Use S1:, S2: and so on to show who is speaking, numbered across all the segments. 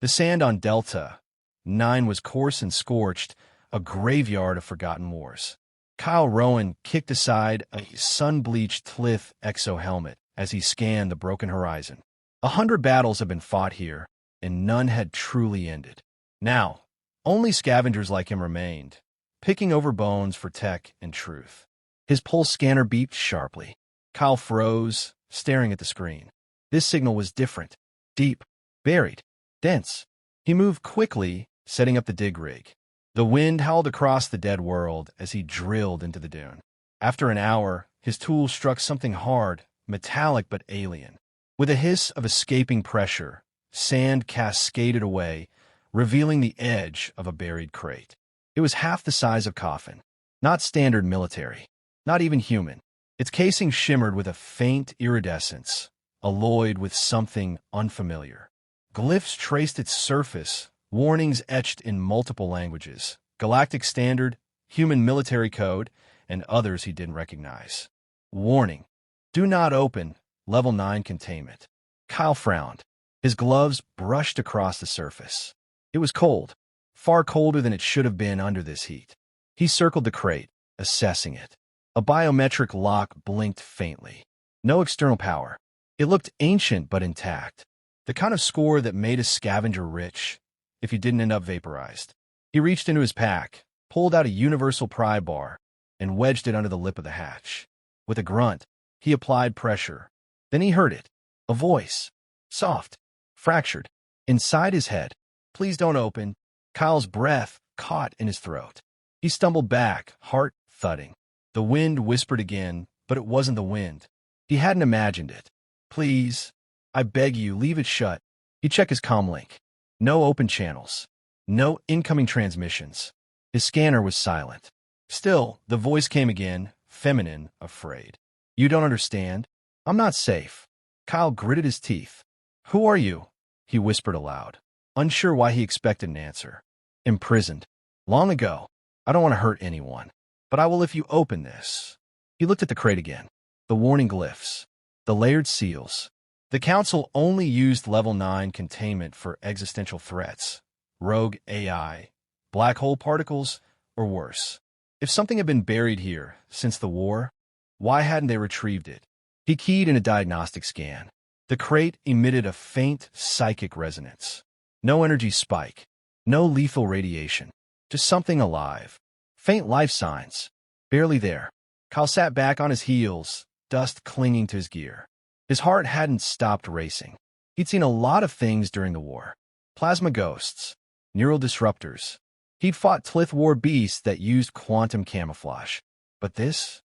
S1: The sand on Delta 9 was coarse and scorched, a graveyard of forgotten wars. Kyle Rowan kicked aside a sun-bleached Tlith exo-helmet as he scanned the broken horizon. 100 battles had been fought here, and none had truly ended. Now, only scavengers like him remained, picking over bones for tech and truth. His pulse scanner beeped sharply. Kyle froze, staring at the screen. This signal was different, deep, buried, dense. He moved quickly, setting up the dig rig. The wind howled across the dead world as he drilled into the dune. After an hour, his tool struck something hard, metallic but alien. With a hiss of escaping pressure, sand cascaded away, revealing the edge of a buried crate. It was half the size of coffin. Not standard military. Not even human. Its casing shimmered with a faint iridescence, alloyed with something unfamiliar. Glyphs traced its surface, warnings etched in multiple languages, Galactic Standard, Human Military Code, and others he didn't recognize. Warning: do not open, Level 9 containment. Kyle frowned. His gloves brushed across the surface. It was cold, far colder than it should have been under this heat. He circled the crate, assessing it. A biometric lock blinked faintly. No external power. It looked ancient but intact. The kind of score that made a scavenger rich, if he didn't end up vaporized. He reached into his pack, pulled out a universal pry bar, and wedged it under the lip of the hatch. With a grunt, he applied pressure. Then he heard it. A voice. Soft. Fractured. Inside his head. Please don't open. Kyle's breath caught in his throat. He stumbled back, heart thudding. The wind whispered again, but it wasn't the wind. He hadn't imagined it. Please, I beg you, leave it shut. He checked his comlink. No open channels. No incoming transmissions. His scanner was silent. Still, the voice came again, feminine, afraid. You don't understand? I'm not safe. Kyle gritted his teeth. Who are you? He whispered aloud, unsure why he expected an answer. Imprisoned. Long ago. I don't want to hurt anyone. But I will if you open this. He looked at the crate again. The warning glyphs. The layered seals. The Council only used Level 9 containment for existential threats. Rogue AI. Black hole particles, or worse. If something had been buried here since the war, why hadn't they retrieved it? He keyed in a diagnostic scan. The crate emitted a faint psychic resonance. No energy spike. No lethal radiation. Just something alive. Faint life signs. Barely there. Kyle sat back on his heels, dust clinging to his gear. His heart hadn't stopped racing. He'd seen a lot of things during the war. Plasma ghosts. Neural disruptors. He'd fought Tlith war beasts that used quantum camouflage. But this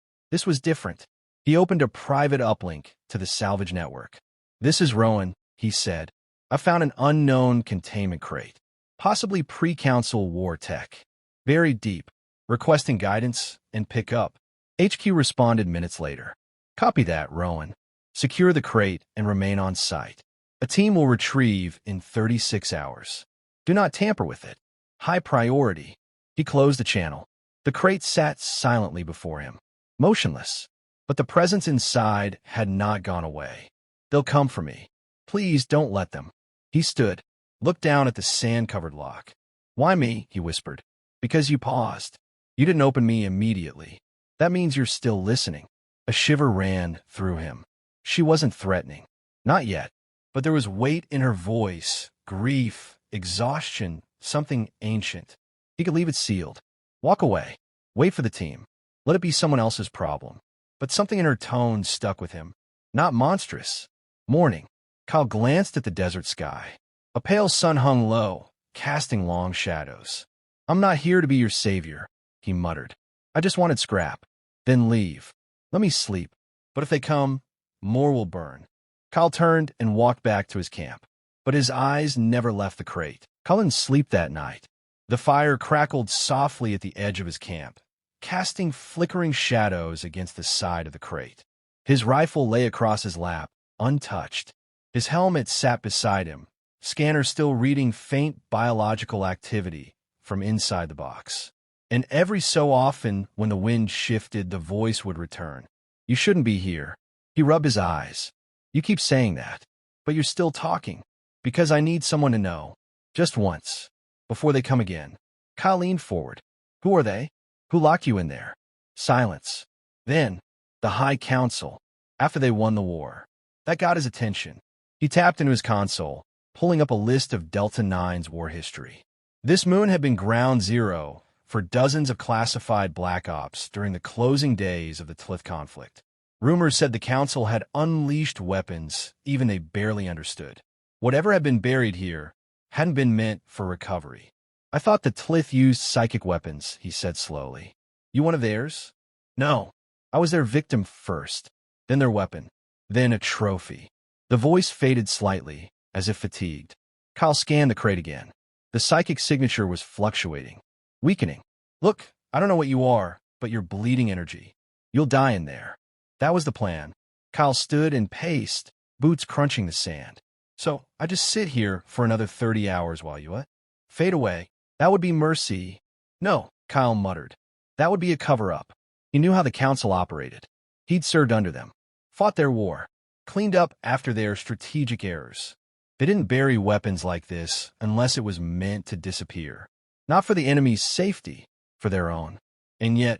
S1: was different. He opened a private uplink to the salvage network. This is Rowan, he said. I found an unknown containment crate. Possibly pre-council war tech. Buried deep. Requesting guidance and pick up. HQ responded minutes later. Copy that, Rowan. Secure the crate and remain on site. A team will retrieve in 36 hours. Do not tamper with it. High priority. He closed the channel. The crate sat silently before him, motionless. But the presence inside had not gone away. They'll come for me. Please don't let them. He stood, looked down at the sand-covered lock. Why me? He whispered. Because you paused. You didn't open me immediately. That means you're still listening. A shiver ran through him. She wasn't threatening. Not yet. But there was weight in her voice, grief, exhaustion, something ancient. He could leave it sealed. Walk away. Wait for the team. Let it be someone else's problem. But something in her tone stuck with him. Not monstrous. Morning. Kyle glanced at the desert sky. A pale sun hung low, casting long shadows. I'm not here to be your savior, he muttered. I just wanted scrap. Then leave. Let me sleep. But if they come, more will burn. Kyle turned and walked back to his camp. But his eyes never left the crate. Kyle didn't sleep that night. The fire crackled softly at the edge of his camp, casting flickering shadows against the side of the crate. His rifle lay across his lap, untouched. His helmet sat beside him, scanner still reading faint biological activity from inside the box. And every so often, when the wind shifted, the voice would return. You shouldn't be here. He rubbed his eyes. You keep saying that, but you're still talking. Because I need someone to know. Just once. Before they come again. Kyle leaned forward. Who are they? Who locked you in there? Silence. Then, the High Council. After they won the war. That got his attention. He tapped into his console, pulling up a list of Delta 9's war history. This moon had been ground zero for dozens of classified black ops during the closing days of the Tlith conflict. Rumors said the Council had unleashed weapons even they barely understood. Whatever had been buried here hadn't been meant for recovery. I thought the Tlith used psychic weapons, he said slowly. You one of theirs? No. I was their victim first, then their weapon, then a trophy. The voice faded slightly, as if fatigued. Kyle scanned the crate again. The psychic signature was fluctuating, weakening. Look, I don't know what you are, but you're bleeding energy. You'll die in there. That was the plan. Kyle stood and paced, boots crunching the sand. So, I just sit here for another 30 hours while you fade away. That would be mercy. No, Kyle muttered. That would be a cover-up. He knew how the Council operated. He'd served under them, fought their war, cleaned up after their strategic errors. They didn't bury weapons like this unless it was meant to disappear. Not for the enemy's safety, for their own. And yet,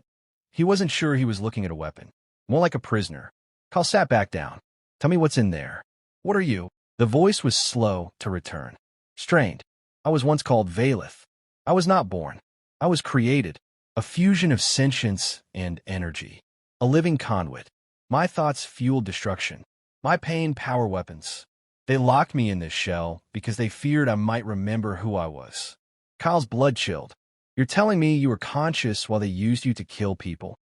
S1: he wasn't sure he was looking at a weapon. More like a prisoner. Kyle sat back down. Tell me what's in there. What are you? The voice was slow to return. Strained. I was once called Vaelith. I was not born. I was created. A fusion of sentience and energy. A living conduit. My thoughts fueled destruction. My pain power weapons. They locked me in this shell because they feared I might remember who I was. Kyle's blood chilled. You're telling me you were conscious while they used you to kill people?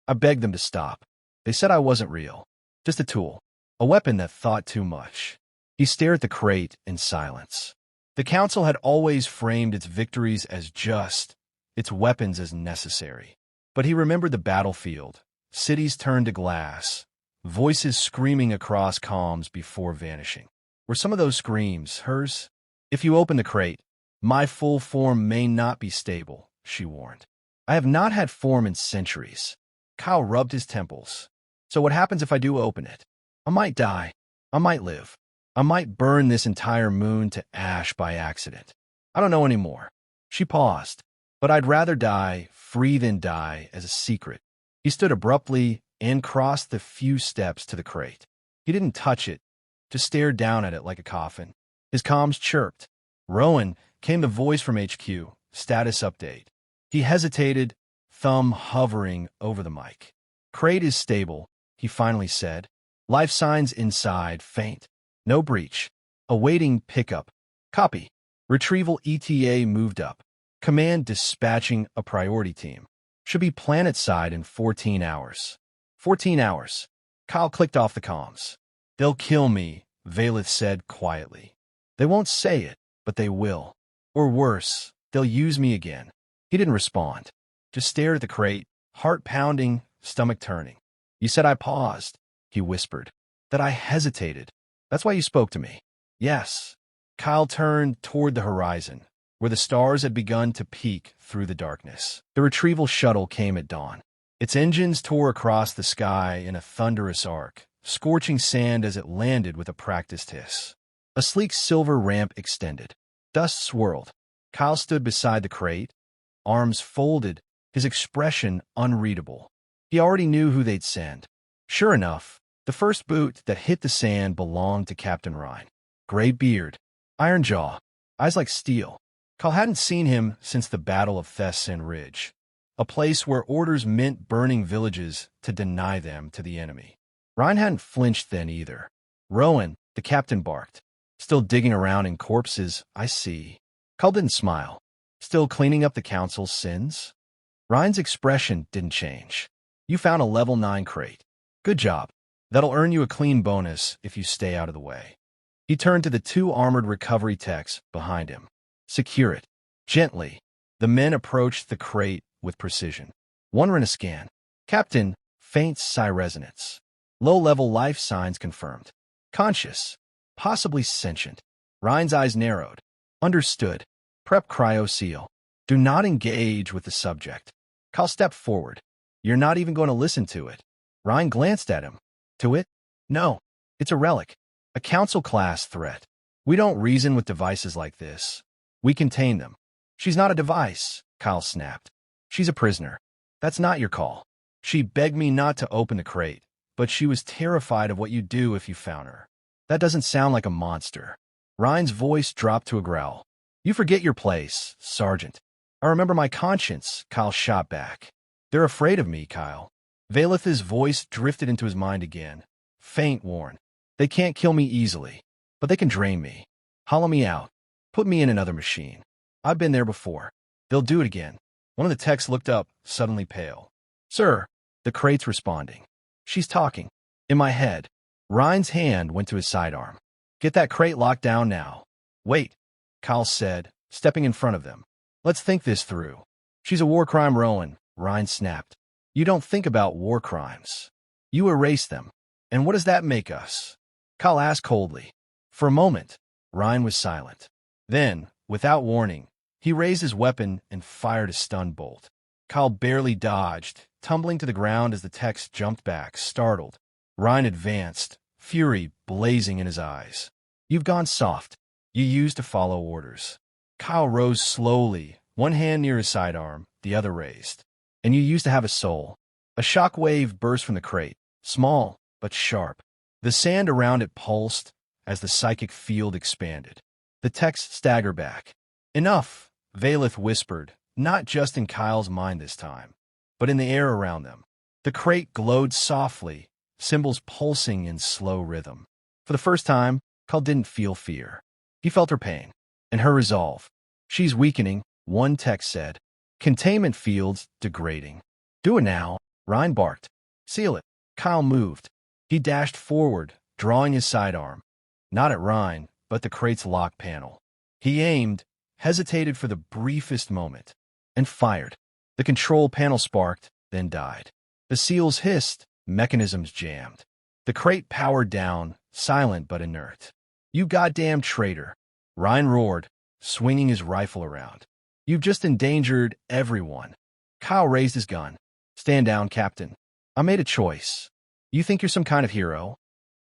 S1: I begged them to stop. They said I wasn't real. Just a tool. A weapon that thought too much. He stared at the crate in silence. The Council had always framed its victories as just, its weapons as necessary. But he remembered the battlefield, cities turned to glass, voices screaming across comms before vanishing. Were some of those screams hers? If you open the crate, my full form may not be stable, she warned. I have not had form in centuries. Kyle rubbed his temples. So what happens if I do open it? I might die. I might live. I might burn this entire moon to ash by accident. I don't know anymore. She paused. But I'd rather die free than die as a secret. He stood abruptly and crossed the few steps to the crate. He didn't touch it, just stared down at it like a coffin. His comms chirped. Rowan, came the voice from HQ, status update. He hesitated, thumb hovering over the mic. Crate is stable, he finally said. Life signs inside faint. No breach. Awaiting pickup. Copy. Retrieval ETA moved up. Command dispatching a priority team. Should be planet-side in 14 hours. 14 hours. Kyle clicked off the comms. They'll kill me, Vaelith said quietly. They won't say it, but they will. Or worse, they'll use me again. He didn't respond. Just stared at the crate, heart pounding, stomach turning. You said I paused, he whispered. That I hesitated. That's why you spoke to me. Yes. Kyle turned toward the horizon, where the stars had begun to peek through the darkness. The retrieval shuttle came at dawn. Its engines tore across the sky in a thunderous arc, scorching sand as it landed with a practiced hiss. A sleek silver ramp extended. Dust swirled. Kyle stood beside the crate, arms folded, his expression unreadable. He already knew who they'd send. Sure enough, the first boot that hit the sand belonged to Captain Ryan. Gray beard, iron jaw, eyes like steel. Kyle hadn't seen him since the Battle of Thessin Ridge, a place where orders meant burning villages to deny them to the enemy. Ryan hadn't flinched then either. Rowan, the captain, barked. Still digging around in corpses, I see. Kyle didn't smile. Still cleaning up the Council's sins? Ryan's expression didn't change. You found a level 9 crate. Good job. That'll earn you a clean bonus if you stay out of the way. He turned to the 2 armored recovery techs behind him. Secure it. Gently. The men approached the crate with precision. One ran a scan. Captain, faint psi resonance. Low-level life signs confirmed. Conscious. Possibly sentient. Ryan's eyes narrowed. Understood. Prep cryo seal. Do not engage with the subject. Kyle stepped forward. You're not even going to listen to it. Ryan glanced at him. To it? No. It's a relic. A council-class threat. We don't reason with devices like this. We contain them. She's not a device, Kyle snapped. She's a prisoner. That's not your call. She begged me not to open the crate, but she was terrified of what you'd do if you found her. That doesn't sound like a monster. Ryan's voice dropped to a growl. You forget your place, Sergeant. I remember my conscience, Kyle shot back. They're afraid of me, Kyle. Vaelith's voice drifted into his mind again. Faint warn. They can't kill me easily, but they can drain me. Hollow me out. Put me in another machine. I've been there before. They'll do it again. One of the techs looked up, suddenly pale. Sir, the crate's responding. She's talking. In my head. Ryan's hand went to his sidearm. Get that crate locked down now. Wait, Kyle said, stepping in front of them. Let's think this through. She's a war crime, Rowan, Ryan snapped. You don't think about war crimes. You erase them. And what does that make us? Kyle asked coldly. For a moment, Ryan was silent. Then, without warning, he raised his weapon and fired a stun bolt. Kyle barely dodged, tumbling to the ground as the text jumped back, startled. Ryan advanced, fury blazing in his eyes. You've gone soft. You used to follow orders. Kyle rose slowly, one hand near his sidearm, the other raised. And you used to have a soul. A shock wave burst from the crate, small but sharp. The sand around it pulsed as the psychic field expanded. The text staggered back. Enough, Vaelith whispered, not just in Kyle's mind this time, but in the air around them. The crate glowed softly, symbols pulsing in slow rhythm. For the first time, Kyle didn't feel fear. He felt her pain and her resolve. She's weakening, one text said. Containment fields degrading. Do it now, Ryan barked. Seal it. Kyle moved. He dashed forward, drawing his sidearm. Not at Ryan, but the crate's lock panel. He aimed, hesitated for the briefest moment, and fired. The control panel sparked, then died. The seals hissed, mechanisms jammed. The crate powered down, silent but inert. You goddamn traitor, Ryan roared, swinging his rifle around. You've just endangered everyone. Kyle raised his gun. Stand down, Captain. I made a choice. You think you're some kind of hero?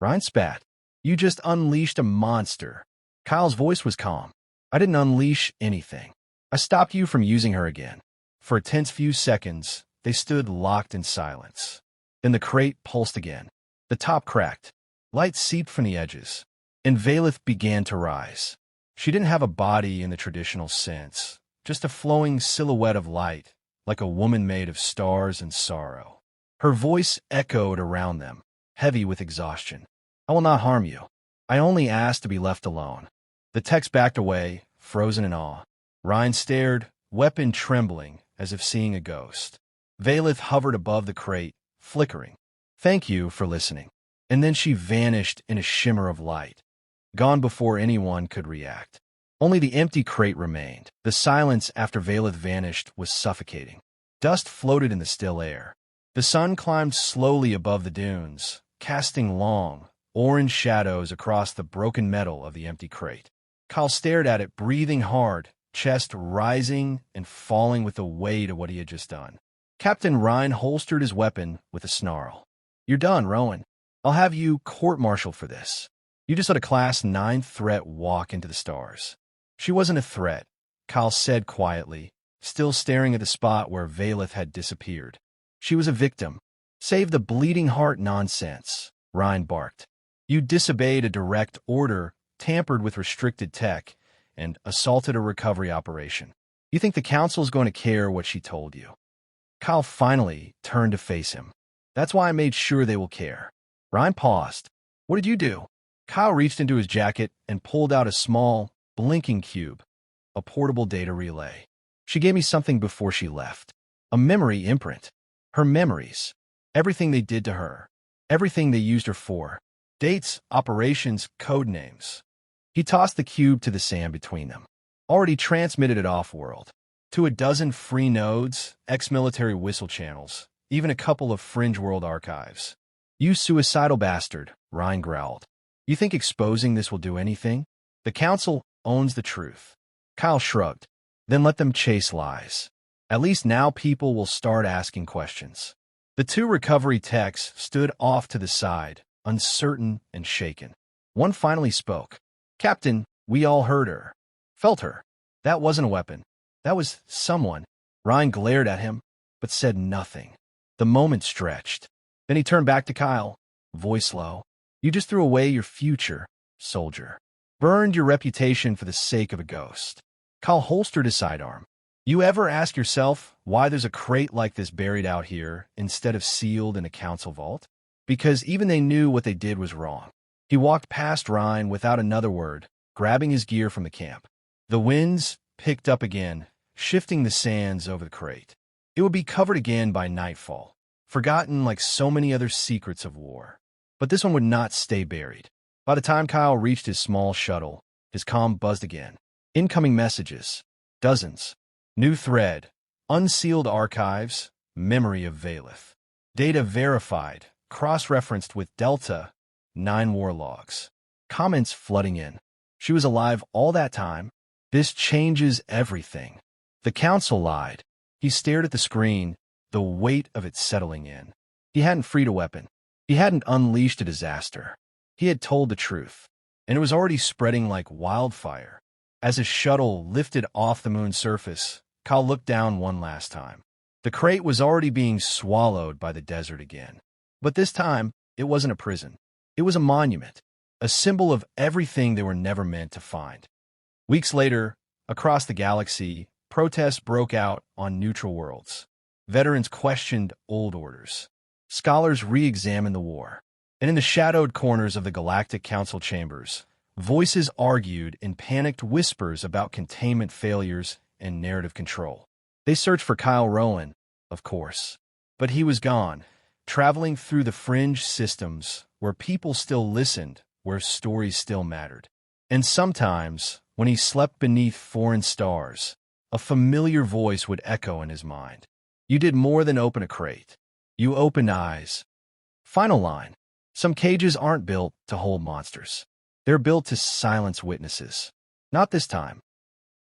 S1: Ryan spat. You just unleashed a monster. Kyle's voice was calm. I didn't unleash anything. I stopped you from using her again. For a tense few seconds, they stood locked in silence. Then the crate pulsed again. The top cracked. Light seeped from the edges. And Vaelith began to rise. She didn't have a body in the traditional sense, just a flowing silhouette of light, like a woman made of stars and sorrow. Her voice echoed around them, heavy with exhaustion. I will not harm you. I only ask to be left alone. The text backed away, frozen in awe. Ryan stared, weapon trembling, as if seeing a ghost. Vaelith hovered above the crate, flickering. Thank you for listening. And then she vanished in a shimmer of light, gone before anyone could react. Only the empty crate remained. The silence after Vaelith vanished was suffocating. Dust floated in the still air. The sun climbed slowly above the dunes, casting long, orange shadows across the broken metal of the empty crate. Kyle stared at it, breathing hard, chest rising and falling with the weight of what he had just done. Captain Ryan holstered his weapon with a snarl. You're done, Rowan. I'll have you court-martialed for this. You just let a Class 9 threat walk into the stars. She wasn't a threat, Kyle said quietly, still staring at the spot where Vaelith had disappeared. She was a victim. Save the bleeding heart nonsense, Ryan barked. You disobeyed a direct order, tampered with restricted tech, and assaulted a recovery operation. You think the Council's going to care what she told you? Kyle finally turned to face him. That's why I made sure they will care. Ryan paused. What did you do? Kyle reached into his jacket and pulled out a small, blinking cube, a portable data relay. She gave me something before she left. A memory imprint. Her memories. Everything they did to her. Everything they used her for. Dates, operations, code names. He tossed the cube to the sand between them. Already transmitted it off-world. To a dozen free nodes, ex-military whistle channels, even a couple of fringe world archives. You suicidal bastard, Ryan growled. You think exposing this will do anything? The Council owns the truth. Kyle shrugged. Then let them chase lies. At least now people will start asking questions. The two recovery techs stood off to the side, uncertain and shaken. One finally spoke. Captain, we all heard her. Felt her. That wasn't a weapon. That was someone. Ryan glared at him, but said nothing. The moment stretched. Then he turned back to Kyle, voice low. You just threw away your future, soldier. Burned your reputation for the sake of a ghost. Kyle holstered his sidearm. You ever ask yourself why there's a crate like this buried out here instead of sealed in a council vault? Because even they knew what they did was wrong. He walked past Ryan without another word, grabbing his gear from the camp. The winds picked up again, shifting the sands over the crate. It would be covered again by nightfall, forgotten like so many other secrets of war. But this one would not stay buried. By the time Kyle reached his small shuttle, his comm buzzed again. Incoming messages. Dozens. New thread. Unsealed archives. Memory of Vaelith. Data verified. Cross-referenced with Delta. 9 war logs. Comments flooding in. She was alive all that time. This changes everything. The council lied. He stared at the screen, the weight of it settling in. He hadn't freed a weapon. He hadn't unleashed a disaster. He had told the truth, and it was already spreading like wildfire. As his shuttle lifted off the moon's surface, Kyle looked down one last time. The crate was already being swallowed by the desert again. But this time, it wasn't a prison. It was a monument, a symbol of everything they were never meant to find. Weeks later, across the galaxy, protests broke out on neutral worlds. Veterans questioned old orders. Scholars re-examined the war. And in the shadowed corners of the Galactic Council chambers, voices argued in panicked whispers about containment failures and narrative control. They searched for Kyle Rowan, of course. But he was gone, traveling through the fringe systems where people still listened, where stories still mattered. And sometimes, when he slept beneath foreign stars, a familiar voice would echo in his mind. You did more than open a crate. You opened eyes. Final line. Some cages aren't built to hold monsters. They're built to silence witnesses. Not this time.